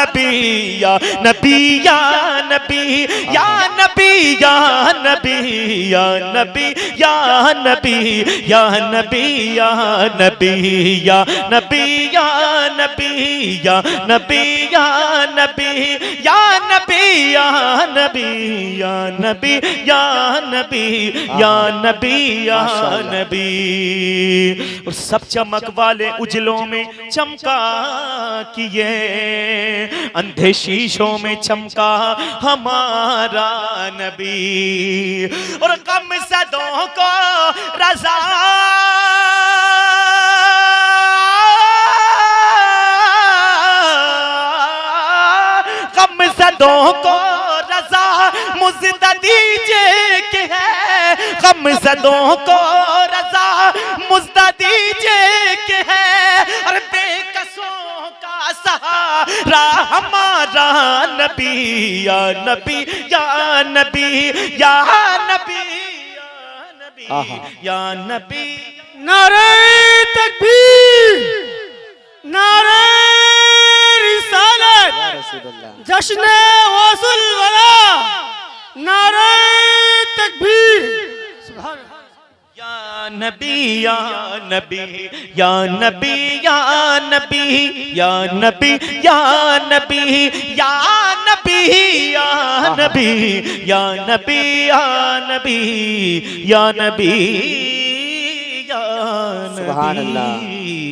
नबी या नबी या नबी या नबी या नबी या नबी या नबी या नबी या नबी या नबी या नबी या नबी या नबी या नबी या नबी या नबी या नबी या नबी या नबी। और सब चमक वाले उजलों में चमका किए, अंधे शीशों में चमका हमारा नबी। और कम सदों को रज़ा कम सदों को रज़ा मुज़्दा दीजिए कि है, कम सदों को रज़ा मुज़्दा दीजिए कि है। और बेकसों का सहारा हमारा नबी या नबी या नबी या नबी या नबी। नारे तकबीर, नारे रिसालत, जश्न वसूल वाला, नारे तकबीर। सुभान या नबी या नबी या नबी या नबी या नबी या नबी या नबी या नबी या नबी या नबी या नबी या नबी। सुभान अल्लाह।